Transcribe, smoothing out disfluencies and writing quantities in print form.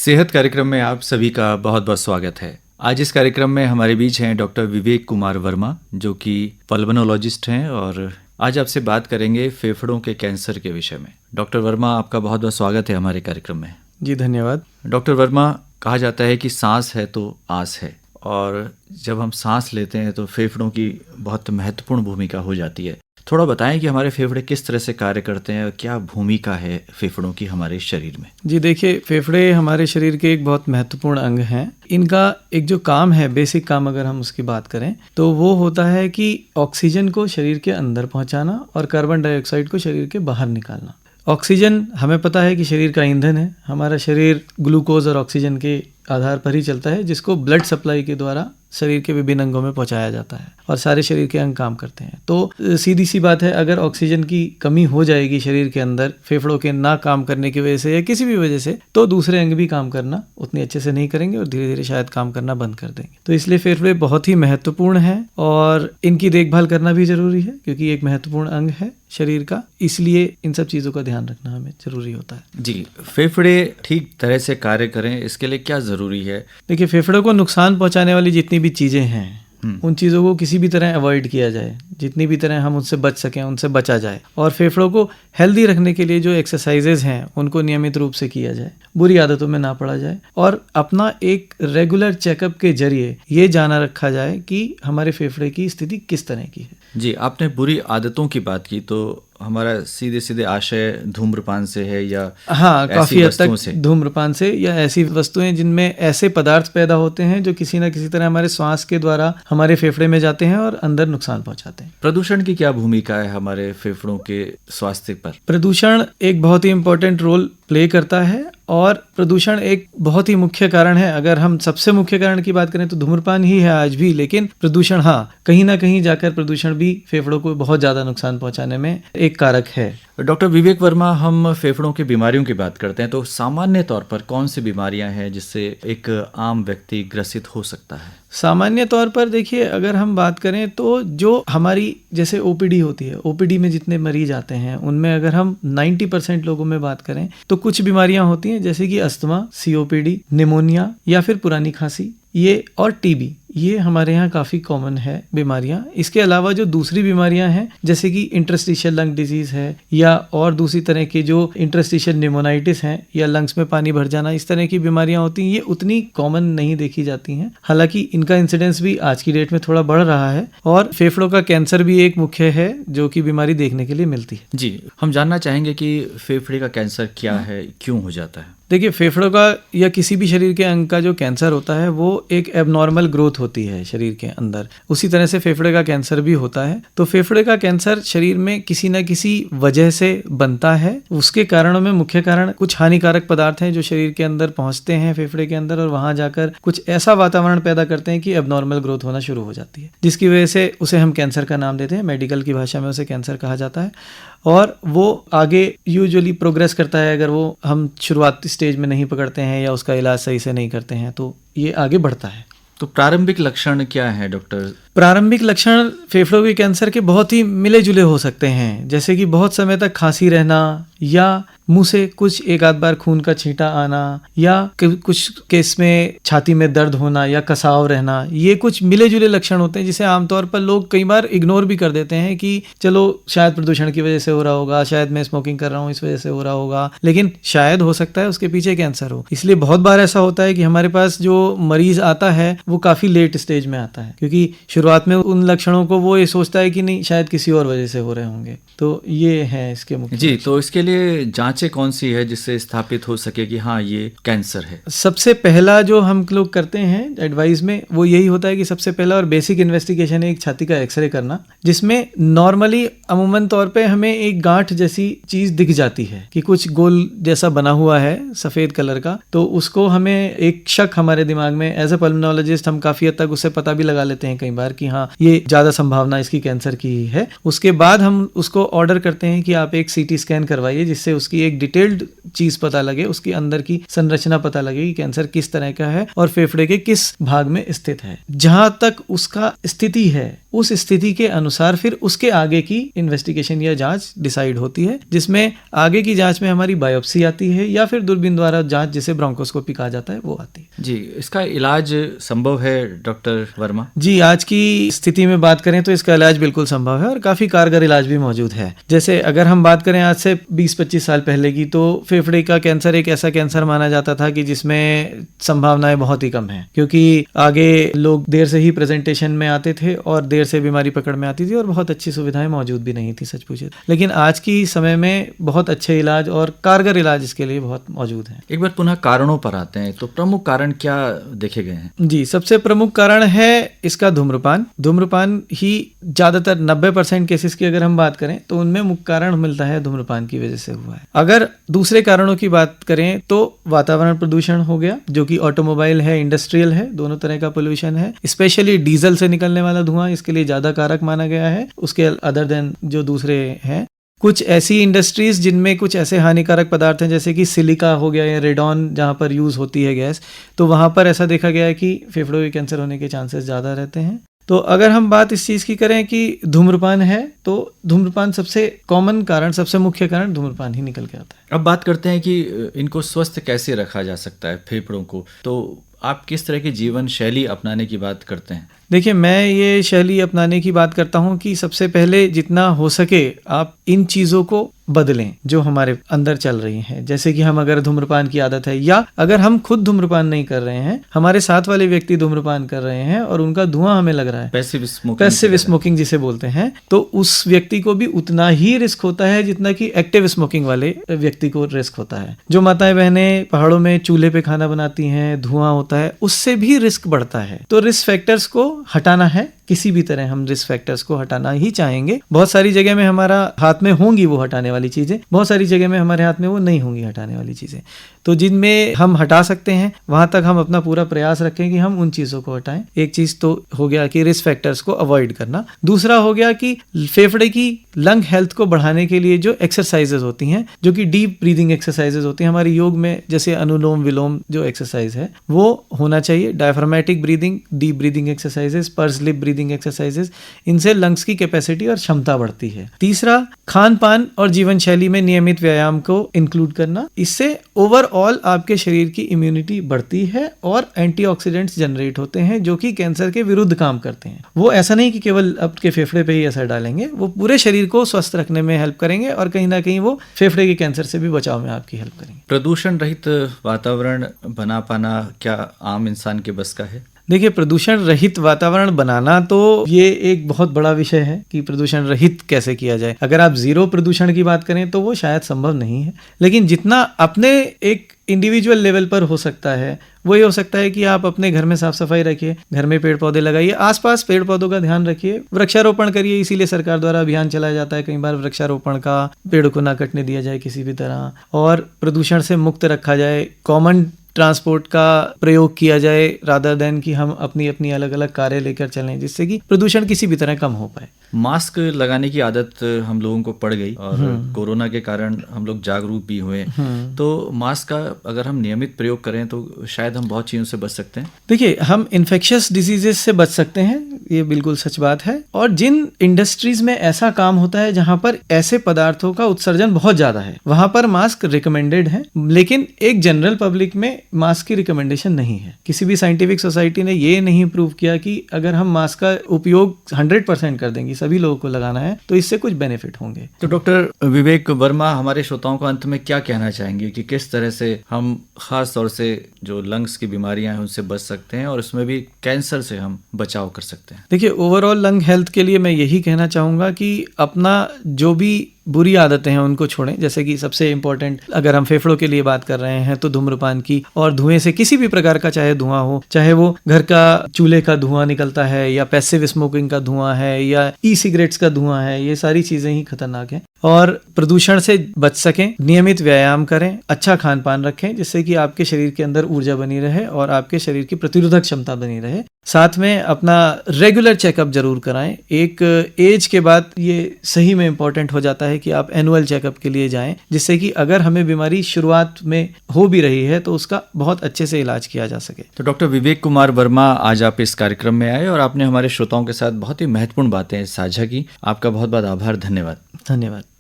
सेहत कार्यक्रम में आप सभी का बहुत बहुत स्वागत है। आज इस कार्यक्रम में हमारे बीच हैं डॉक्टर विवेक कुमार वर्मा, जो कि पल्मोनोलॉजिस्ट हैं, और आज आपसे बात करेंगे फेफड़ों के कैंसर के विषय में। डॉक्टर वर्मा, आपका बहुत बहुत स्वागत है हमारे कार्यक्रम में। जी धन्यवाद। डॉक्टर वर्मा, कहा जाता है कि सांस है तो आस है, और जब हम सांस लेते हैं तो फेफड़ों की बहुत महत्वपूर्ण भूमिका हो जाती है। थोड़ा बताएं कि हमारे फेफड़े किस तरह से कार्य करते हैं और क्या भूमिका है फेफड़ों की हमारे शरीर में। जी देखिए, फेफड़े हमारे शरीर के एक बहुत महत्वपूर्ण अंग हैं। इनका एक जो काम है, बेसिक काम अगर हम उसकी बात करें तो वो होता है कि ऑक्सीजन को शरीर के अंदर पहुंचाना और कार्बन डाइऑक्साइड को शरीर के बाहर निकालना। ऑक्सीजन हमें पता है कि शरीर का ईंधन है। हमारा शरीर ग्लूकोज और ऑक्सीजन के आधार पर ही चलता है, जिसको ब्लड सप्लाई के द्वारा शरीर के विभिन्न अंगों में पहुंचाया जाता है और सारे शरीर के अंग काम करते हैं। तो सीधी सी बात है, अगर ऑक्सीजन की कमी हो जाएगी शरीर के अंदर फेफड़ों के ना काम करने की वजह से या किसी भी वजह से, तो दूसरे अंग भी काम करना उतनी अच्छे से नहीं करेंगे और धीरे धीरे शायद काम करना बंद कर देंगे। तो इसलिए फेफड़े बहुत ही महत्वपूर्ण हैं और इनकी देखभाल करना भी जरूरी है, क्योंकि एक महत्वपूर्ण अंग है शरीर का। इसलिए इन सब चीज़ों का ध्यान रखना हमें जरूरी होता है। जी, फेफड़े ठीक तरह से कार्य करें, इसके लिए क्या ज़रूरी है? देखिए, फेफड़ों को नुकसान पहुंचाने वाली जितनी भी चीज़ें हैं उन चीज़ों को किसी भी तरह अवॉइड किया जाए, जितनी भी तरह हम उनसे बच सकें उनसे बचा जाए, और फेफड़ों को हेल्दी रखने के लिए जो एक्सरसाइजेज हैं उनको नियमित रूप से किया जाए, बुरी आदतों में ना पड़ा जाए, और अपना एक रेगुलर चेकअप के जरिए ये जाना रखा जाए कि हमारे फेफड़े की स्थिति किस तरह की है। जी, आपने बुरी आदतों की बात की, तो हमारा सीधे सीधे आशय धूम्रपान से है या हाँ, काफ़ी हद तक से? धूम्रपान से या ऐसी वस्तुएं जिनमें ऐसे पदार्थ पैदा होते हैं जो किसी न किसी तरह हमारे श्वास के द्वारा हमारे फेफड़े में जाते हैं और अंदर नुकसान पहुंचाते हैं। प्रदूषण की क्या भूमिका है हमारे फेफड़ों के स्वास्थ्य पर? प्रदूषण एक बहुत ही इम्पोर्टेंट रोल प्ले करता है, और प्रदूषण एक बहुत ही मुख्य कारण है। अगर हम सबसे मुख्य कारण की बात करें तो धूम्रपान ही है आज भी, लेकिन प्रदूषण कहीं ना कहीं जाकर प्रदूषण भी फेफड़ों को बहुत ज़्यादा नुकसान पहुंचाने में एक कारक है। डॉक्टर विवेक वर्मा, हम फेफड़ों की बीमारियों की बात करते हैं, तो सामान्य तौर पर कौन सी बीमारियां हैं जिससे एक आम व्यक्ति ग्रसित हो सकता है? सामान्य तौर पर देखिए, अगर हम बात करें तो जो हमारी जैसे ओपीडी होती है, ओपीडी में जितने मरीज आते हैं उनमें अगर हम 90% लोगों में बात करें तो कुछ बीमारियां होती हैं, जैसे कि अस्थमा, सीओपीडी, निमोनिया या फिर पुरानी खांसी, ये और टीबी, ये हमारे यहाँ काफ़ी कॉमन है बीमारियाँ। इसके अलावा जो दूसरी बीमारियाँ हैं, जैसे कि इंटरस्टिशियल लंग डिजीज़ है या और दूसरी तरह के जो इंटरस्टिशियल निमोनाइटिस हैं या लंग्स में पानी भर जाना, इस तरह की बीमारियाँ होती हैं, ये उतनी कॉमन नहीं देखी जाती हैं। हालांकि इनका इंसिडेंस भी आज की डेट में थोड़ा बढ़ रहा है, और फेफड़ों का कैंसर भी एक मुख्य है जो कि बीमारी देखने के लिए मिलती है। जी, हम जानना चाहेंगे कि फेफड़े का कैंसर क्या है, क्यों हो जाता है? देखिए, फेफड़ों का या किसी भी शरीर के अंग का जो कैंसर होता है वो एक एबनॉर्मल ग्रोथ होती है शरीर के अंदर। उसी तरह से फेफड़े का कैंसर भी होता है। तो फेफड़े का कैंसर शरीर में किसी न किसी वजह से बनता है। उसके कारणों में मुख्य कारण कुछ हानिकारक पदार्थ हैं जो शरीर के अंदर पहुंचते हैं फेफड़े के अंदर, और वहां जाकर कुछ ऐसा वातावरण पैदा करते हैं कि एबनॉर्मल ग्रोथ होना शुरू हो जाती है, जिसकी वजह से उसे हम कैंसर का नाम देते हैं। मेडिकल की भाषा में उसे कैंसर कहा जाता है, और वो आगे यूजुअली प्रोग्रेस करता है अगर वो हम शुरुआती स्टेज में नहीं पकड़ते हैं या उसका इलाज सही से नहीं करते हैं, तो ये आगे बढ़ता है। तो प्रारंभिक लक्षण क्या है डॉक्टर? प्रारंभिक लक्षण फेफड़ों के कैंसर के बहुत ही मिले जुले हो सकते हैं, जैसे कि बहुत समय तक खांसी रहना, या मुंह से कुछ एक आध बार खून का छींटा आना, या कुछ केस में छाती में दर्द होना या कसाव रहना। ये कुछ मिले जुले लक्षण होते हैं जिसे आमतौर पर लोग कई बार इग्नोर भी कर देते हैं कि चलो शायद प्रदूषण की वजह से हो रहा होगा, शायद मैं स्मोकिंग कर रहा हूँ इस वजह से हो रहा होगा, लेकिन शायद हो सकता है उसके पीछे कैंसर हो। इसलिए बहुत बार ऐसा होता है कि हमारे पास जो मरीज आता है वो काफी लेट स्टेज में आता है, क्योंकि शुरुआत में उन लक्षणों को वो ये सोचता है कि नहीं, शायद किसी और वजह से हो रहे होंगे। तो ये है इसके मुख्य। जी, तो इसके लिए जांचें कौन सी है जिससे स्थापित हो सके कि हाँ ये कैंसर है? सबसे पहला जो हम लोग करते हैं एडवाइस में वो यही होता है कि सबसे पहला और बेसिक इन्वेस्टिगेशन है एक छाती का एक्सरे करना, जिसमें नॉर्मली अमूमन तौर पे हमें एक गांठ जैसी चीज दिख जाती है कि कुछ गोल जैसा बना हुआ है सफेद कलर का। तो उसको हमें एक शक हमारे दिमाग में, एज ए पल्मोनोलॉजिस्ट हम काफी हद तक उससे पता भी लगा लेते हैं कई बार कि हाँ ये ज्यादा संभावना इसकी कैंसर की ही है। उसके बाद हम उसको ऑर्डर करते हैं कि आप एक सीटी स्कैन करवाइए कराइए, जिससे उसकी एक डिटेल्ड चीज पता लगे, उसके अंदर की संरचना पता लगे कि कैंसर किस तरह का है और फेफड़े के किस भाग में स्थित है। जहां तक उसका स्थिति है, उस स्थिति के अनुसार फिर उसके आगे की इन्वेस्टिगेशन या जांच डिसाइड होती है, जिसमें आगे की जांच में हमारी बायोप्सी आती है या फिर दूरबीन द्वारा जांच, जिसे ब्रोंकोस्कोपी कहा जाता है, वो आती है। जी, इसका इलाज संभव है डॉक्टर वर्मा? जी, आज की स्थिति में बात करें तो इसका इलाज बिल्कुल संभव है और काफी कारगर इलाज भी मौजूद है। जैसे अगर हम बात करें आज से 20-25 साल पहले की, तो फेफड़े का कैंसर एक ऐसा कैंसर माना जाता था कि जिसमें संभावनाएं बहुत ही कम है, क्योंकि आगे लोग देर से ही प्रेजेंटेशन में आते थे और देर से बीमारी पकड़ में आती थी और बहुत अच्छी सुविधाएं मौजूद भी नहीं थी, सच पूछे। लेकिन आज की समय में बहुत अच्छे इलाज और कारगर इलाज इसके लिए बहुत मौजूद हैं। एक बार पुनः कारणों पर आते हैं, तो प्रमुख कारण क्या देखे गए हैं? जी, सबसे प्रमुख कारण है इसका धूम्रपान। धूम्रपान ही ज्यादातर 90% केसेस की अगर हम बात करें तो उनमें मुख्य कारण मिलता है धूम्रपान की वजह से हुआ है। अगर दूसरे कारणों की बात करें तो वातावरण प्रदूषण हो गया, जो कि ऑटोमोबाइल है, इंडस्ट्रियल है, दोनों तरह का पोल्यूशन है। स्पेशली डीजल से निकलने वाला धुआं इसके लिए ज्यादा कारक माना गया है, उसके अदर देन जो दूसरे हैं। कुछ ऐसी इंडस्ट्रीज जिनमें कुछ ऐसे हानिकारक पदार्थ हैं, जैसे कि सिलिका हो गया या रेडॉन, जहां पर यूज होती है गैस, तो वहां पर ऐसा देखा गया है कि फेफड़ों के कैंसर होने के चांसेस ज्यादा रहते हैं। तो अगर हम बात इस चीज की करें कि धूम्रपान है, तो धूम्रपान सबसे कॉमन कारण, सबसे मुख्य कारण धूम्रपान ही निकल के आता है। अब बात करते हैं कि इनको स्वस्थ कैसे रखा जा सकता है फेफड़ों को, तो आप किस तरह की जीवन शैली अपनाने की बात करते हैं? देखिए, मैं ये शैली अपनाने की बात करता हूँ कि सबसे पहले जितना हो सके आप इन चीज़ों को बदलें जो हमारे अंदर चल रही हैं। जैसे कि हम अगर धूम्रपान की आदत है, या अगर हम खुद धूम्रपान नहीं कर रहे हैं, हमारे साथ वाले व्यक्ति धूम्रपान कर रहे हैं और उनका धुआं हमें लग रहा है, पैसिव स्मोकिंग जिसे बोलते हैं, तो उस व्यक्ति को भी उतना ही रिस्क होता है जितना कि एक्टिव स्मोकिंग वाले व्यक्ति को रिस्क होता है। जो माताएं बहनें पहाड़ों में चूल्हे पे खाना बनाती हैं, धुआं होता है, उससे भी रिस्क बढ़ता है। तो रिस्क फैक्टर्स को हटाना है, किसी भी तरह हम रिस्क फैक्टर्स को हटाना ही चाहेंगे। बहुत सारी जगह में हमारा हाथ में होंगी वो हटाने वाली चीजें, बहुत सारी जगह में हमारे हाथ में वो नहीं होंगी हटाने वाली चीजें। तो जिनमें हम हटा सकते हैं वहां तक हम अपना पूरा प्रयास रखें कि हम उन चीजों को हटाएं। एक चीज तो हो गया कि रिस्क फैक्टर्स को अवॉइड करना। दूसरा हो गया कि फेफड़े की लंग हेल्थ को बढ़ाने के लिए जो एक्सरसाइजेज होती हैं, जो कि डीप ब्रीदिंग एक्सरसाइजेज होती हैं हमारी योग में, जैसे अनुलोम विलोम जो एक्सरसाइज है वो होना चाहिए। Diaphragmatic breathing, deep breathing exercises, purse lip breathing exercises, इनसे लंग्स की कैपेसिटी और क्षमता बढ़ती है। तीसरा, खान पान और जीवन शैली में नियमित व्यायाम को इंक्लूड करना। इससे ओवरऑल आपके शरीर की इम्यूनिटी बढ़ती है और एंटीऑक्सीडेंट्स जनरेट होते हैं जो कि कैंसर के विरुद्ध काम करते हैं। वो ऐसा नहीं कि केवल आपके फेफड़े पे ही असर डालेंगे, वो पूरे शरीर को स्वस्थ रखने में हेल्प करेंगे और कहीं ना कहीं वो फेफड़े के कैंसर से भी बचाव में आपकी हेल्प करेंगे। प्रदूषण रहित वातावरण बना पाना क्या आम इंसान के बस का है? देखिए, प्रदूषण रहित वातावरण बनाना तो ये एक बहुत बड़ा विषय है कि प्रदूषण रहित कैसे किया जाए। अगर आप जीरो प्रदूषण की बात करें तो वो शायद संभव नहीं है, लेकिन जितना अपने एक इंडिविजुअल लेवल पर हो सकता है वो ये हो सकता है कि आप अपने घर में साफ सफाई रखिए, घर में पेड़ पौधे लगाइए, आसपास पेड़ पौधों का ध्यान रखिए, वृक्षारोपण करिए। इसीलिए सरकार द्वारा अभियान चलाया जाता है कई बार वृक्षारोपण का, पेड़ को ना कटने दिया जाए किसी भी तरह, और प्रदूषण से मुक्त रखा जाए। कॉमन ट्रांसपोर्ट का प्रयोग किया जाए रादर देन कि हम अपनी अपनी अलग अलग कारें लेकर चलें, जिससे कि प्रदूषण किसी भी तरह कम हो पाए। मास्क लगाने की आदत हम लोगों को पड़ गई और कोरोना के कारण हम लोग जागरूक भी हुए, तो मास्क का अगर हम नियमित प्रयोग करें तो शायद हम बहुत चीज़ों से बच सकते हैं। देखिए, हम इन्फेक्शियस डिजीजेस से बच सकते हैं, ये बिल्कुल सच बात है। और जिन इंडस्ट्रीज में ऐसा काम होता है जहां पर ऐसे पदार्थों का उत्सर्जन बहुत ज्यादा है, वहां पर मास्क रिकमेंडेड है, लेकिन एक जनरल पब्लिक में मास्क की रिकमेंडेशन नहीं है। किसी भी साइंटिफिक सोसाइटी ने ये नहीं प्रूव किया कि अगर हम मास्क का उपयोग 100% कर देंगे, सभी लोगों को लगाना है, तो इससे कुछ बेनिफिट होंगे। तो डॉक्टर विवेक वर्मा, हमारे श्रोताओं को अंत में क्या कहना चाहेंगे कि किस तरह से हम खास तौर से जो लंग्स की बीमारियां हैं उनसे बच सकते हैं और उसमें भी कैंसर से हम बचाव कर सकते हैं? देखिए, ओवरऑल लंग हेल्थ के लिए मैं यही कहना चाहूंगा कि अपना जो भी बुरी आदतें हैं उनको छोड़ें। जैसे कि सबसे इम्पोर्टेंट, अगर हम फेफड़ों के लिए बात कर रहे हैं तो धूम्रपान की, और धुएं से किसी भी प्रकार का चाहे धुआं हो, चाहे वो घर का चूल्हे का धुआं निकलता है या पैसिव स्मोकिंग का धुआं है या ई सिगरेट्स का धुआं है, ये सारी चीजें ही खतरनाक हैं। और प्रदूषण से बच सकें, नियमित व्यायाम करें, अच्छा खान पान रखें, जिससे कि आपके शरीर के अंदर ऊर्जा बनी रहे और आपके शरीर की प्रतिरोधक क्षमता बनी रहे। साथ में अपना रेगुलर चेकअप जरूर कराएं। एक एज के बाद ये सही में इम्पोर्टेंट हो जाता है है कि आप एनुअल चेकअप के लिए जाएं, जिससे कि अगर हमें बीमारी शुरुआत में हो भी रही है तो उसका बहुत अच्छे से इलाज किया जा सके। तो डॉक्टर विवेक कुमार वर्मा, आज आप इस कार्यक्रम में आए और आपने हमारे श्रोताओं के साथ बहुत ही महत्वपूर्ण बातें साझा की। आपका बहुत बहुत आभार, धन्यवाद। धन्यवाद।